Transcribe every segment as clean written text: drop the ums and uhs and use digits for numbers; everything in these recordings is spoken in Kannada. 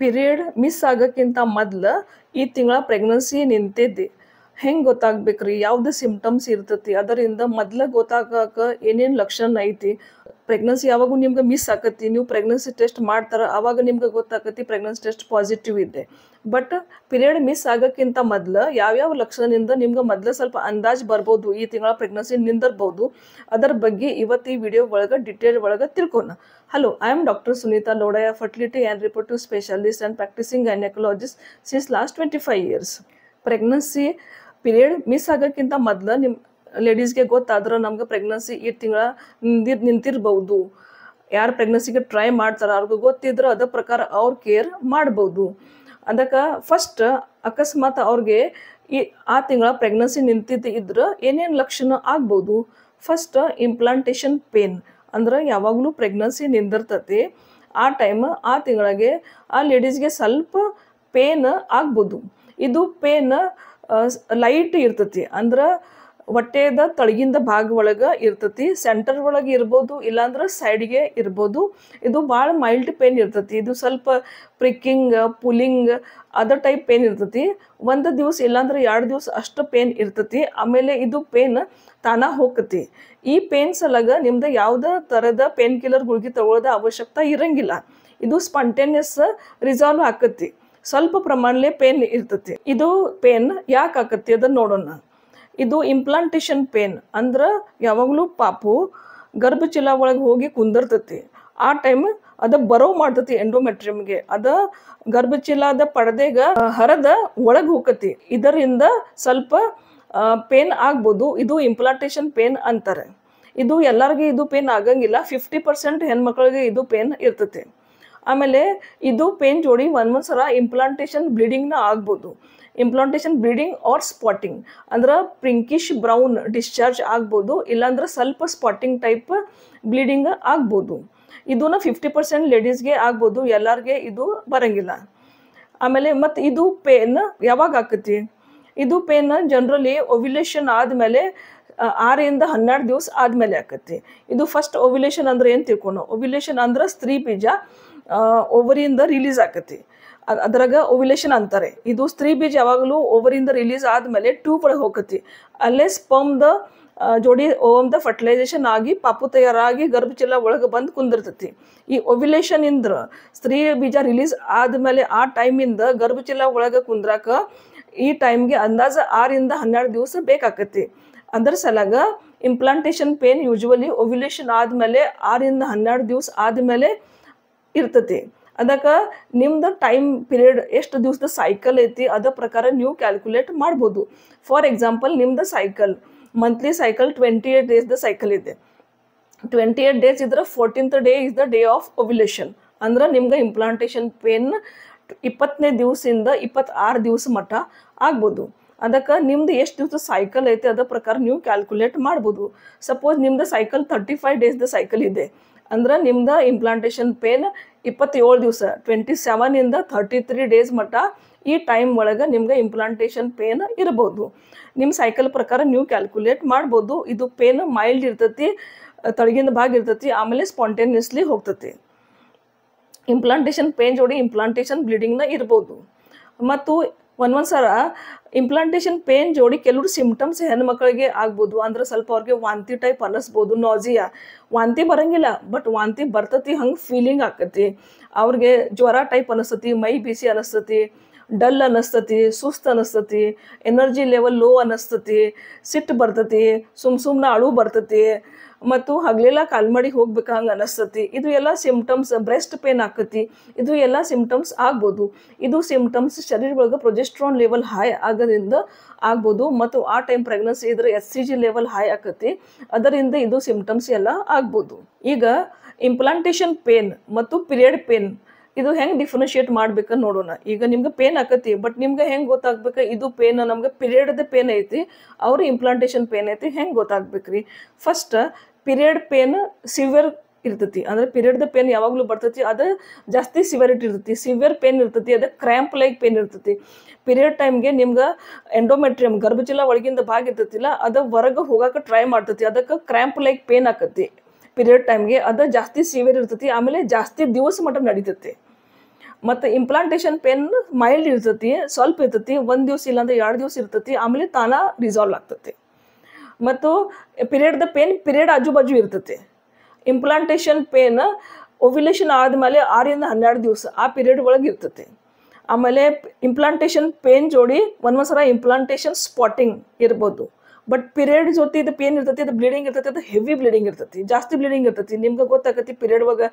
ಪೀರಿಯಡ್ ಮಿಸ್ ಆಗೋಕ್ಕಿಂತ ಮೊದ್ಲು ಈ ತಿಂಗಳ ಪ್ರೆಗ್ನೆನ್ಸಿ ನಿಂತಿದ್ದೆ ಹೆಂಗೆ ಗೊತ್ತಾಗ್ಬೇಕ್ರಿ? ಯಾವ್ದು ಸಿಂಪ್ಟಮ್ಸ್ ಇರ್ತೈತಿ? ಅದರಿಂದ ಮೊದ್ಲು ಗೊತ್ತಾಗಕ್ಕೆ ಏನೇನು ಲಕ್ಷಣ ಐತಿ? ಪ್ರೆಗ್ನೆನ್ಸಿ ಯಾವಾಗೂ ನಿಮ್ಗೆ ಮಿಸ್ ಆಕತಿ, ನೀವು ಪ್ರೆಗ್ನೆನ್ಸಿ ಟೆಸ್ಟ್ ಮಾಡ್ತಾರ ಅವಾಗ ನಿಮ್ಗೆ ಗೊತ್ತಾಕತಿ ಪ್ರೆಗ್ನೆನ್ಸಿ ಟೆಸ್ಟ್ ಪಾಸಿಟಿವ್ ಇದೆ. ಬಟ್ ಪೀರಿಯಡ್ ಮಿಸ್ ಆಗೋಕ್ಕಿಂತ ಮೊದ್ಲು ಯಾವ್ಯಾವ ಲಕ್ಷಣದಿಂದ ನಿಮ್ಗೆ ಮೊದ್ಲು ಸ್ವಲ್ಪ ಅಂದಾಜು ಬರ್ಬೋದು ಈ ತಿಂಗಳ ಪ್ರೆಗ್ನೆನ್ಸಿ ನಿಂದಿರ್ಬೋದು. ಅದರ ಬಗ್ಗೆ ಇವತ್ತು ಈ ವಿಡಿಯೋ ಒಳಗೆ ಡಿಟೇಲ್ ಒಳಗೆ ತಿಳ್ಕೊಣ. Hello, I am Dr. Sunita Lodaya, fertility and reproductive specialist and practicing gynecologist since last 25 years. Pregnancy period miss ಆಗೋಕ್ಕಿಂತ ಮೊದ್ಲು ನಿಮ್ಮ ಲೇಡೀಸ್ಗೆ ಗೊತ್ತಾದ್ರೆ ನಮ್ಗೆ ಪ್ರೆಗ್ನೆನ್ಸಿ ಈ ತಿಂಗಳ ನಿಂತಿರ್ಬೋದು. ಯಾರು ಪ್ರೆಗ್ನೆನ್ಸಿಗೆ ಟ್ರೈ ಮಾಡ್ತಾರೆ ಅವ್ರಿಗೆ ಗೊತ್ತಿದ್ರೆ ಅದ್ರ ಪ್ರಕಾರ ಅವ್ರ ಕೇರ್ ಮಾಡ್ಬೋದು. ಅದಕ್ಕೆ ಫಸ್ಟ್ ಅಕಸ್ಮಾತ್ ಅವ್ರಿಗೆ ಆ ತಿಂಗಳ ಪ್ರೆಗ್ನೆನ್ಸಿ ನಿಂತಿದ್ದು ಇದ್ರೆ ಏನೇನು ಲಕ್ಷಣ ಆಗ್ಬೋದು? ಫಸ್ಟ್ ಇಂಪ್ಲಾಂಟೇಷನ್ ಪೇನ್, ಅಂದ್ರೆ ಯಾವಾಗಲೂ ಪ್ರೆಗ್ನೆನ್ಸಿ ನಿಂದಿರ್ತತಿ ಆ ಟೈಮ್ ಆ ತಿಂಗಳಿಗೆ ಆ ಲೇಡೀಸ್ಗೆ ಸ್ವಲ್ಪ ಪೇನ್ ಆಗ್ಬೋದು. ಇದು ಪೇನ್ ಲೈಟ್ ಇರ್ತತಿ, ಅಂದ್ರೆ ಹೊಟ್ಟೆದ ತಳಗಿಂದ ಭಾಗ ಒಳಗೆ ಇರ್ತತಿ, ಸೆಂಟರ್ ಒಳಗೆ ಇರ್ಬೋದು ಇಲ್ಲಾಂದ್ರೆ ಸೈಡ್ಗೆ ಇರ್ಬೋದು. ಇದು ಭಾಳ ಮೈಲ್ಡ್ ಪೇನ್ ಇರ್ತತಿ. ಇದು ಸ್ವಲ್ಪ pricking pulling other type pain ಇರ್ತತಿ. ಒಂದು ದಿವಸ ಇಲ್ಲಾಂದ್ರೆ 2 ದಿವಸ ಅಷ್ಟು ಪೇನ್ ಇರ್ತತಿ. ಆಮೇಲೆ ಇದು ಪೇನ್ ತಾನ ಹೋಗ್ತತಿ. ಈ ಪೇನ್ ಸಲಗ ನಿಮ್ದು ಯಾವುದೇ ಥರದ ಪೇನ್ ಕಿಲ್ಲರ್ ಗುಳಿಗೆ ತಗೊಳ್ಳೋದ ಅವಶ್ಯಕತೆ ಇರಂಗಿಲ್ಲ. ಇದು ಸ್ಪಾಂಟೇನಿಯಸ್ ರಿಸಾಲ್ವ್ ಆಕತಿ. ಸ್ವಲ್ಪ ಪ್ರಮಾಣಲೇ ಪೇನ್ ಇರ್ತತಿ. ಇದು ಪೇನ್ ಯಾಕೆ ಆಕತಿ ಅದನ್ನ ನೋಡೋಣ. ಇದು ಇಂಪ್ಲಾಂಟೇಷನ್ ಪೇನ್ ಅಂದ್ರೆ ಯಾವಾಗಲೂ ಪಾಪು ಗರ್ಭಚೀಲ ಒಳಗೆ ಹೋಗಿ ಕುಂದಿರ್ತತಿ. ಆ ಟೈಮ್ ಅದ ಬರೋ ಮಾಡ್ತತಿ ಎಂಡೋಮೆಟ್ರಿಯಮ್ಗೆ. ಅದ ಗರ್ಭಚೀಲದ ಪರದೆಗ ಹರದ ಒಳಗೆ ಹೋಗತಿ. ಇದರಿಂದ ಸ್ವಲ್ಪ ಪೇನ್ ಆಗ್ಬೋದು. ಇದು ಇಂಪ್ಲಾಂಟೇಷನ್ ಪೇನ್ ಅಂತಾರೆ. ಇದು ಎಲ್ಲರಿಗೆ ಇದು ಪೇನ್ ಆಗಂಗಿಲ್ಲ. 50% ಹೆಣ್ಮಕ್ಳಿಗೆ ಇದು ಪೇನ್ ಇರ್ತತಿ. ಆಮೇಲೆ ಇದು ಪೇನ್ ಜೋಡಿ ಒಂದೊಂದ್ಸಲ ಇಂಪ್ಲಾಂಟೇಷನ್ ಬ್ಲೀಡಿಂಗ್ನ ಆಗ್ಬೋದು. ಇಂಪ್ಲಾಂಟೇಷನ್ ಬ್ಲೀಡಿಂಗ್ ಆರ್ ಸ್ಪಾಟಿಂಗ್ ಅಂದ್ರೆ ಪಿಂಕಿಶ್ ಬ್ರೌನ್ ಡಿಸ್ಚಾರ್ಜ್ ಆಗ್ಬೋದು, ಇಲ್ಲಾಂದ್ರೆ ಸ್ವಲ್ಪ ಸ್ಪಾಟಿಂಗ್ ಟೈಪ್ ಬ್ಲೀಡಿಂಗ್ ಆಗ್ಬೋದು. ಇದನ್ನ 50% ಲೇಡೀಸ್ಗೆ ಆಗ್ಬೋದು, ಎಲ್ಲರಿಗೆ ಇದು ಬರಂಗಿಲ್ಲ. ಆಮೇಲೆ ಮತ್ತು ಇದು ಪೇನ್ ಯಾವಾಗ ಆಕತಿ? ಇದು ಪೇನ್ ಜನರಲಿ ಓವ್ಯುಲೇಷನ್ ಆದಮೇಲೆ 6ರಿಂದ 12 ದಿವಸ ಆದಮೇಲೆ ಆಕತಿ. ಇದು ಫಸ್ಟ್ ಓವ್ಯುಲೇಷನ್ ಅಂದ್ರೆ ಏನು ತಿಳ್ಕೊಣ. ಓವ್ಯುಲೇಷನ್ ಅಂದ್ರೆ ಸ್ತ್ರೀ ಬೀಜ ಓವರಿಯಿಂದ ರಿಲೀಸ್ ಆಕತಿ, ಅದ್ರಾಗ ಓವ್ಯುಲೇಷನ್ ಅಂತಾರೆ. ಇದು ಸ್ತ್ರೀ ಬೀಜ ಯಾವಾಗಲೂ ಓವರಿಂದ ರಿಲೀಸ್ ಆದಮೇಲೆ ಟ್ಯೂಬ್ ಒಳಗೆ ಹೋಗತಿ. ಅಲ್ಲೇ ಸ್ಪರ್ಮ್ದ ಜೋಡಿ ಓಮ್ದ ಫರ್ಟಿಲೈಸೇಷನ್ ಆಗಿ ಪಾಪು ತಯಾರಾಗಿ ಗರ್ಭಚೀಲ ಒಳಗೆ ಬಂದು ಕುಂದಿರ್ತತಿ. ಈ ಓವ್ಯುಲೇಷನ್ ಇಂದ್ರ ಸ್ತ್ರೀ ಬೀಜ ರಿಲೀಸ್ ಆದಮೇಲೆ ಆ ಟೈಮಿಂದ ಗರ್ಭಚೀಲ ಒಳಗೆ ಕುಂದ್ರಾಕ ಈ ಟೈಮ್ಗೆ ಅಂದಾಜು 6ರಿಂದ 12 ದಿವಸ ಬೇಕಾಕತಿ. ಅದ್ರ ಸಲಾಗ ಇಂಪ್ಲಾಂಟೇಷನ್ ಪೇನ್ ಯೂಶುವಲಿ ಓವ್ಯುಲೇಷನ್ ಆದಮೇಲೆ 6ರಿಂದ 12 ದಿವಸ ಆದಮೇಲೆ ಇರ್ತತಿ. ಅದಕ್ಕೆ ನಿಮ್ದು ಟೈಮ್ ಪೀರಿಯಡ್ ಎಷ್ಟು ದಿವಸದ ಸೈಕಲ್ ಐತಿ ಅದ್ರ ಪ್ರಕಾರ ನೀವು ಕ್ಯಾಲ್ಕುಲೇಟ್ ಮಾಡ್ಬೋದು. ಫಾರ್ ಎಕ್ಸಾಂಪಲ್ ನಿಮ್ದು ಸೈಕಲ್ ಮಂತ್ಲಿ ಸೈಕಲ್ 28 ಡೇಸ್ದ ಸೈಕಲ್ ಇದೆ. 28 ಡೇಸ್ ಇದ್ರೆ 14th day is the day of ovulation. ಅಂದ್ರೆ ನಿಮ್ಗೆ ಇಂಪ್ಲಾಂಟೇಷನ್ ಪೇನ್ 20ನೇ ದಿವಸದಿಂದ 26 ದಿವಸ ಮಟ್ಟ ಆಗ್ಬೋದು. ಅದಕ್ಕೆ ನಿಮ್ದು ಎಷ್ಟು ದಿವಸ ಸೈಕಲ್ ಐತೆ ಅದ್ರ ಪ್ರಕಾರ ನೀವು ಕ್ಯಾಲ್ಕುಲೇಟ್ ಮಾಡ್ಬೋದು. ಸಪೋಸ್ ನಿಮ್ದು ಸೈಕಲ್ 35 ಡೇಸ್ದ ಸೈಕಲ್ ಇದೆ ಅಂದ್ರೆ ನಿಮ್ದು ಇಂಪ್ಲಾಂಟೇಷನ್ ಪೇನ್ 27 ದಿವಸ 27ಇಂದ 33 ಡೇಸ್ ಮಟ್ಟ ಈ ಟೈಮ್ ಒಳಗೆ ನಿಮ್ಗೆ ಇಂಪ್ಲಾಂಟೇಷನ್ ಪೇನ್ ಇರ್ಬೋದು. ನಿಮ್ಮ ಸೈಕಲ್ ಪ್ರಕಾರ ನೀವು ಕ್ಯಾಲ್ಕುಲೇಟ್ ಮಾಡ್ಬೋದು. ಇದು ಪೇನ್ ಮೈಲ್ಡ್ ಇರ್ತತಿ, ತಳಗಿಂದ ಭಾಗ ಇರ್ತತಿ, ಆಮೇಲೆ ಸ್ಪಾಂಟೇನಿಯಸ್ಲಿ ಹೋಗ್ತತಿ. ಇಂಪ್ಲಾಂಟೇಷನ್ ಪೇನ್ ಜೋಡಿ ಇಂಪ್ಲಾಂಟೇಷನ್ ಬ್ಲೀಡಿಂಗ್ನ ಇರ್ಬೋದು. ಮತ್ತು ಒಂದೊಂದ್ಸಲ ಇಂಪ್ಲಾಂಟೇಷನ್ ಪೇನ್ ಜೋಡಿ ಕೆಲವರು ಸಿಂಪ್ಟಮ್ಸ್ ಹೆಣ್ಮಕ್ಳಿಗೆ ಆಗ್ಬೋದು. ಅಂದ್ರೆ ಸ್ವಲ್ಪ ಅವ್ರಿಗೆ ವಾಂತಿ ಟೈಪ್ ಅನ್ನಿಸ್ಬೋದು, ನಾಜಿಯಾ. ವಾಂತಿ ಬರಂಗಿಲ್ಲ ಬಟ್ ವಾಂತಿ ಬರ್ತತಿ, ಹಂಗೆ ಫೀಲಿಂಗ್ ಆಕತಿ. ಅವ್ರಿಗೆ ಜ್ವರ ಟೈಪ್ ಅನ್ನಿಸ್ತತಿ, ಮೈ ಬಿಸಿ ಅನ್ನಿಸ್ತತಿ, ಡಲ್ ಅನ್ನಿಸ್ತತಿ, ಸುಸ್ತು ಅನ್ನಿಸ್ತತಿ, ಎನರ್ಜಿ ಲೆವೆಲ್ ಲೋ ಅನ್ನಿಸ್ತತಿ, ಸಿಟ್ಟು ಬರ್ತತಿ, ಸುಮ್ಮನೆ ಅಳು ಬರ್ತತಿ, ಮತ್ತು ಹಗಲೆಲ್ಲ ಕಾಲ್ಮಡಿ ಹೋಗ್ಬೇಕು ಹಂಗೆ ಅನ್ನಿಸ್ತತಿ. ಇದು ಎಲ್ಲ ಸಿಂಪ್ಟಮ್ಸ್. ಬ್ರೆಸ್ಟ್ ಪೇನ್ ಆಕತಿ, ಇದು ಎಲ್ಲ ಸಿಂಪ್ಟಮ್ಸ್ ಆಗ್ಬೋದು. ಇದು ಸಿಂಪ್ಟಮ್ಸ್ ಶರೀರ ಒಳಗೆ ಪ್ರೊಜೆಸ್ಟ್ರಾನ್ ಲೆವೆಲ್ ಹೈ ಆಗೋದ್ರಿಂದ ಆಗ್ಬೋದು. ಮತ್ತು ಆ ಟೈಮ್ ಪ್ರೆಗ್ನೆನ್ಸಿ ಇದ್ರೆ HCG ಲೆವೆಲ್ ಹೈ ಆಕತಿ, ಅದರಿಂದ ಇದು ಸಿಂಪ್ಟಮ್ಸ್ ಎಲ್ಲ ಆಗ್ಬೋದು. ಈಗ ಇಂಪ್ಲಾಂಟೇಷನ್ ಪೇನ್ ಮತ್ತು ಪೀರಿಯಡ್ ಪೇನ್ ಇದು ಹೆಂಗೆ ಡಿಫ್ರೆನ್ಶಿಯೇಟ್ ಮಾಡ್ಬೇಕಂತ ನೋಡೋಣ. ಈಗ ನಿಮ್ಗೆ ಪೇನ್ ಆಕತಿ ಬಟ್ ನಿಮ್ಗೆ ಹೆಂಗೆ ಗೊತ್ತಾಗ್ಬೇಕು ಇದು ಪೇನ್ ನಮ್ಗೆ ಪೀರಿಯಡ್ದ ಪೇನ್ ಐತಿ, ಅವ್ರು ಇಂಪ್ಲಾಂಟೇಷನ್ ಪೇನ್ ಐತಿ, ಹೆಂಗೆ ಗೊತ್ತಾಗ್ಬೇಕ್ರಿ? ಫಸ್ಟ್ ಪೀರಿಯಡ್ ಪೇನ್ ಸಿವಿಯರ್ ಇರ್ತತಿ. ಅಂದ್ರೆ ಪೀರಿಯಡ್ದ ಪೇನ್ ಯಾವಾಗಲೂ ಬರ್ತತಿ, ಅದು ಜಾಸ್ತಿ ಸಿವಿಯರಿಟಿ ಇರ್ತತಿ. ಸಿವಿಯರ್ ಪೇನ್ ಇರ್ತತಿ, ಅದು ಕ್ರ್ಯಾಂಪ್ ಲೈಕ್ ಪೇನ್ ಇರ್ತತಿ. ಪೀರಿಯಡ್ ಟೈಮ್ಗೆ ನಿಮ್ಗೆ ಎಂಡೋಮೆಟ್ರಿಯಮ್ ಗರ್ಭಚೀಲ ಒಳಗಿಂದ ಭಾಗ ಇರ್ತತಿಲ್ಲ ಅದು ಹೊರಗೆ ಹೋಗಕ್ಕೆ ಟ್ರೈ ಮಾಡ್ತತಿ. ಅದಕ್ಕೆ ಕ್ರ್ಯಾಂಪ್ ಲೈಕ್ ಪೇನ್ ಆಕತಿ ಪೀರಿಯಡ್ ಟೈಮ್ಗೆ. ಅದು ಜಾಸ್ತಿ ಸಿವಿಯರ್ ಇರ್ತತಿ, ಆಮೇಲೆ ಜಾಸ್ತಿ ದಿವಸ ಮಟ್ಟ ನಡೀತತಿ. ಮತ್ತು ಇಂಪ್ಲಾಂಟೇಷನ್ ಪೇನ್ ಮೈಲ್ಡ್ ಇರ್ತೈತಿ, ಸ್ವಲ್ಪ ಇರ್ತೈತಿ, 1 ದಿವಸ ಇಲ್ಲಾಂದ್ರೆ 2 ದಿವಸ ಇರ್ತೈತಿ, ಆಮೇಲೆ ತಾನ ರಿಸಾಲ್ವ್ ಆಗ್ತೈತಿ. ಮತ್ತು ಪಿರಿಯಡ್ದ ಪೇನ್ ಪಿರಿಯಡ್ ಆಜು ಬಾಜು ಇರ್ತೈತಿ. ಇಂಪ್ಲಾಂಟೇಷನ್ ಪೇನ್ ಓವ್ಯುಲೇಷನ್ ಆದಮೇಲೆ 6ರಿಂದ 12 ದಿವಸ ಆ ಪಿರಿಯಡ್ ಒಳಗೆ ಇರ್ತೈತಿ. ಆಮೇಲೆ ಇಂಪ್ಲಾಂಟೇಷನ್ ಪೇನ್ ಜೋಡಿ ಒಂದೊಂದ್ಸಲ ಇಂಪ್ಲಾಂಟೇಷನ್ ಸ್ಪಾಟಿಂಗ್ ಇರ್ಬೋದು. ಬಟ್ ಪಿರಿಯಡ್ ಜೊತೆ ಇದು ಪೇನ್ ಇರ್ತೈತಿ, ಅದು ಬ್ಲೀಡಿಂಗ್ ಇರ್ತೈತಿ, ಅದು ಹೆವಿ ಬ್ಲೀಡಿಂಗ್ ಇರ್ತೈತಿ, ಜಾಸ್ತಿ ಬ್ಲೀಡಿಂಗ್ ಇರ್ತೈತಿ. ನಿಮ್ಗೆ ಗೊತ್ತಾಗತಿ ಪಿರಿಯಡ್ ಒಳಗೆ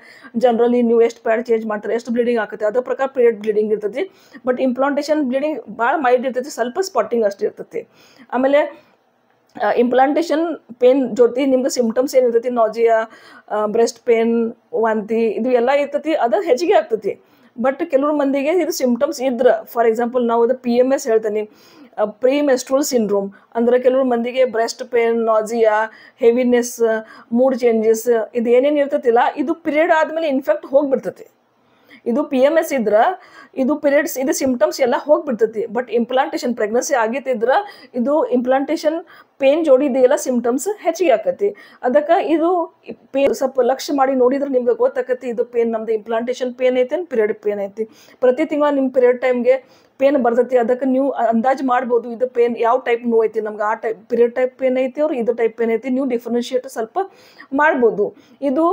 ಜನರಲಿ ನೀವು ಎಷ್ಟು ಪ್ಯಾಡ್ ಚೇಂಜ್ ಮಾಡ್ತಾರೆ, ಎಷ್ಟು ಬ್ಲೀಡಿಂಗ್ ಆಗುತ್ತೆ, ಅದ್ರ ಪ್ರಕಾರ ಪಿರಿಯಡ್ ಬ್ಲೀಡಿಂಗ್ ಇರ್ತೈತಿ. ಬಟ್ ಇಂಪ್ಲಾಂಟೇಷನ್ ಬ್ಲೀಡಿಂಗ್ ಭಾಳ ಮೈಲ್ಡ್ ಇರ್ತೈತಿ, ಸ್ವಲ್ಪ ಸ್ಪಾಟಿಂಗ್ ಅಷ್ಟು ಇರ್ತೈತಿ. ಆಮೇಲೆ ಇಂಪ್ಲಾಂಟೇಷನ್ ಪೇನ್ ಜೊತೆ ನಿಮ್ಗೆ ಸಿಮ್ಟಮ್ಸ್ ಏನಿರ್ತೈತಿ, ನಾಜಿಯಾ, ಬ್ರೆಸ್ಟ್ ಪೇನ್, ವಾಂತಿ, ಇದು ಎಲ್ಲ ಇರ್ತೈತಿ, ಅದು ಹೆಚ್ಚಿಗೆ ಆಗ್ತೈತಿ. ಬಟ್ ಕೆಲವ್ರ ಮಂದಿಗೆ ಇದು ಸಿಮ್ಟಮ್ಸ್ ಇದ್ರೆ, ಫಾರ್ ಎಕ್ಸಾಂಪಲ್ ನಾವು ಅದು PMS ಹೇಳ್ತೀನಿ, ಪ್ರೀ ಮೆನ್ಸ್ಟ್ರುವಲ್ ಸಿಂಡ್ರೋಮ್. ಅಂದ್ರೆ ಕೆಲವ್ರ ಮಂದಿಗೆ breast pain, Nazia, heaviness, mood changes, ಇದು ಏನೇನು ಇರ್ತೈತಿಲ್ಲ, ಇದು ಪಿರಿಯಡ್ ಆದಮೇಲೆ ಇನ್ಫೆಕ್ಟ್ ಹೋಗ್ಬಿಡ್ತೈತಿ. ಇದು PMS ಇದ್ರೆ ಇದು ಪಿರಿಯಡ್ಸ್ ಇದು ಸಿಮ್ಟಮ್ಸ್ ಎಲ್ಲ ಹೋಗ್ಬಿಡ್ತೈತಿ. ಬಟ್ ಇಂಪ್ಲಾಂಟೇಷನ್ ಪ್ರೆಗ್ನೆನ್ಸಿ ಆಗೈತಿದ್ರೆ ಇದು ಇಂಪ್ಲಾಂಟೇಷನ್ ಪೇನ್ ಜೋಡಿ ಇದೆಲ್ಲ ಸಿಮ್ಟಮ್ಸ್ ಹೆಚ್ಚಿಗೆ ಆಕತಿ. ಅದಕ್ಕೆ ಇದು ಸ್ವಲ್ಪ ಲಕ್ಷ್ಯ ಮಾಡಿ ನೋಡಿದ್ರೆ ನಿಮ್ಗೆ ಗೊತ್ತಾಕತಿ ಇದು ಪೇನ್ ನಮ್ದು ಇಂಪ್ಲಾಂಟೇಷನ್ ಪೇನ್ ಐತಿ, ಪಿರಿಯಡ್ ಪೇನ್ ಐತಿ. ಪ್ರತಿ ತಿಂಗಳ ನಿಮ್ಮ ಪಿರಿಯಡ್ ಟೈಮ್ಗೆ ಪೇನ್ ಬರ್ತೈತಿ. ಅದಕ್ಕೆ ನೀವು ಅಂದಾಜು ಮಾಡ್ಬೋದು ಇದು ಪೇನ್ ಯಾವ ಟೈಪ್ ನೋವು ಐತಿ, ನಮ್ಗೆ ಆ ಟೈಪ್ ಪಿರಿಯಡ್ ಟೈಪ್ ಪೇನ್ ಐತಿ ಅವ್ರು ಇದು ಟೈಪ್ ಪೇನ್ ಐತಿ, ನೀವು ಡಿಫ್ರೆನ್ಶಿಯೇಟ್ ಸ್ವಲ್ಪ ಮಾಡ್ಬೋದು. ಇದು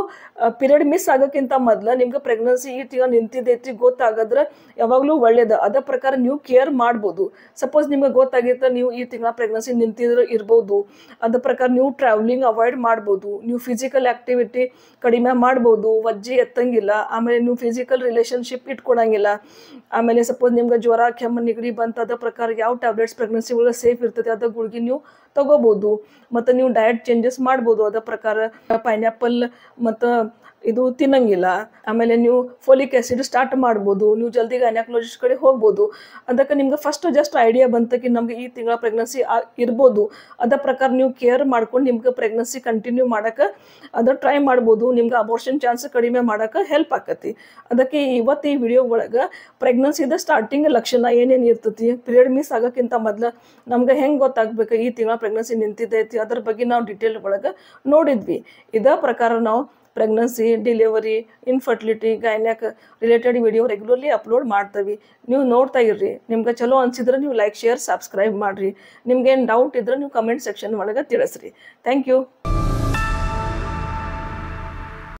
ಪಿರಿಯಡ್ ಮಿಸ್ ಆಗೋಕ್ಕಿಂತ ಮೊದಲು ನಿಮ್ಗೆ ಪ್ರೆಗ್ನೆನ್ಸಿ ಈ ತಿಂಗಳ ನಿಂತಿದ್ದೈತಿ ಗೊತ್ತಾಗದ್ರೆ ಯಾವಾಗಲೂ ಒಳ್ಳೇದು. ಅದ ಪ್ರಕಾರ ನೀವು ಕೇರ್ ಮಾಡ್ಬೋದು. ಸಪೋಸ್ ನಿಮ್ಗೆ ಗೊತ್ತಾಗಿತ್ತು ನೀವು ಈ ತಿಂಗಳ ಪ್ರೆಗ್ನೆನ್ಸಿ ನಿಂತಿದ್ರೆ ಇರ್ಬೋದು, ಅದ ಪ್ರಕಾರ ನೀವು ಟ್ರಾವೆಲಿಂಗ್ ಅವಾಯ್ಡ್ ಮಾಡ್ಬೋದು, ನೀವು ಫಿಸಿಕಲ್ ಆ್ಯಕ್ಟಿವಿಟಿ ಕಡಿಮೆ ಮಾಡ್ಬೋದು, ವಜ್ಜೆ ಎತ್ತಂಗಿಲ್ಲ, ಆಮೇಲೆ ನೀವು ಫಿಸಿಕಲ್ ರಿಲೇಷನ್ಶಿಪ್ ಇಟ್ಕೊಳಂಗಿಲ್ಲ. ಆಮೇಲೆ ಸಪೋಸ್ ನಿಮ್ಗೆ ಜ್ವರ, ಕೆಮ್ಮು, ನೆಗಡಿ ಬಂತ ಅದ ಪ್ರಕಾರ ಯಾವ ಟ್ಯಾಬ್ಲೆಟ್ಸ್ ಪ್ರೆಗ್ನೆನ್ಸಿ ಒಳಗೆ ಸೇಫ್ ಇರ್ತೈತಿ ಅದ ಗುಳಿಗೆ ನೀವು ತಗೋಬೋದು. ಮತ್ತು ನೀವು ಡಯಟ್ ಚೇಂಜಸ್ ಮಾಡ್ಬೋದು. ಅದ ಪ್ರಕಾರ ಪೈನಾಪಲ್ ಮತ್ತು ಇದು ತಿನ್ನಂಗಿಲ್ಲ. ಆಮೇಲೆ ನೀವು ಫೋಲಿಕ್ ಆ್ಯಸಿಡ್ ಸ್ಟಾರ್ಟ್ ಮಾಡ್ಬೋದು, ನೀವು ಜಲ್ದಿ ಗೈನಕಾಲಜಿಸ್ಟ್ ಕಡೆ ಹೋಗ್ಬೋದು. ಅದಕ್ಕೆ ನಿಮ್ಗೆ ಫಸ್ಟ್ ಜಸ್ಟ್ ಐಡಿಯಾ ಬಂತಕಿ ನಮ್ಗೆ ಈ ತಿಂಗಳ ಪ್ರೆಗ್ನೆನ್ಸಿ ಇರ್ಬೋದು. ಅದ ಪ್ರಕಾರ ನೀವು ಕೇರ್ ಮಾಡ್ಕೊಂಡು ನಿಮ್ಗೆ ಪ್ರೆಗ್ನೆನ್ಸಿ ಕಂಟಿನ್ಯೂ ಮಾಡೋಕ್ಕೆ ಅದು ಟ್ರೈ ಮಾಡ್ಬೋದು. ನಿಮ್ಗೆ ಅಬೋರ್ಷನ್ ಚಾನ್ಸ್ ಕಡಿಮೆ ಮಾಡೋಕ್ಕೆ ಹೆಲ್ಪ್ ಆಕತಿ. ಅದಕ್ಕೆ ಇವತ್ತು ಈ ವಿಡಿಯೋ ಒಳಗೆ ಪ್ರೆಗ್ನೆನ್ಸಿದ ಸ್ಟಾರ್ಟಿಂಗ್ ಲಕ್ಷಣ ಏನೇನು ಇರ್ತೈತಿ, ಪಿರಿಯಡ್ ಮಿಸ್ ಆಗೋಕ್ಕಿಂತ ಮೊದಲು ನಮ್ಗೆ ಹೆಂಗೆ ಗೊತ್ತಾಗಬೇಕು ಈ ತಿಂಗಳ ಪ್ರೆಗ್ನೆನ್ಸಿ ನಿಂತಿದ್ದೈತಿ ಅದ್ರ ಬಗ್ಗೆ ನಾವು ಡಿಟೇಲ್ ಒಳಗೆ ನೋಡಿದ್ವಿ. ಇದೇ ಪ್ರಕಾರ ನಾವು pregnancy, delivery, infertility, gynaec related video regularly upload ಮಾಡ್ತೀವಿ. ನೀವು ನೋಡ್ತಾ ಇರ್ರಿ. ನಿಮ್ಗೆ ಚಲೋ ಅನಿಸಿದ್ರೆ ನೀವು ಲೈಕ್, ಶೇರ್, ಸಬ್ಸ್ಕ್ರೈಬ್ ಮಾಡಿರಿ. ನಿಮ್ಗೇನು ಡೌಟ್ ಇದ್ರೆ ನೀವು ಕಮೆಂಟ್ ಸೆಕ್ಷನ್ ಒಳಗೆ ತಿಳಿಸ್ರಿ. Thank you.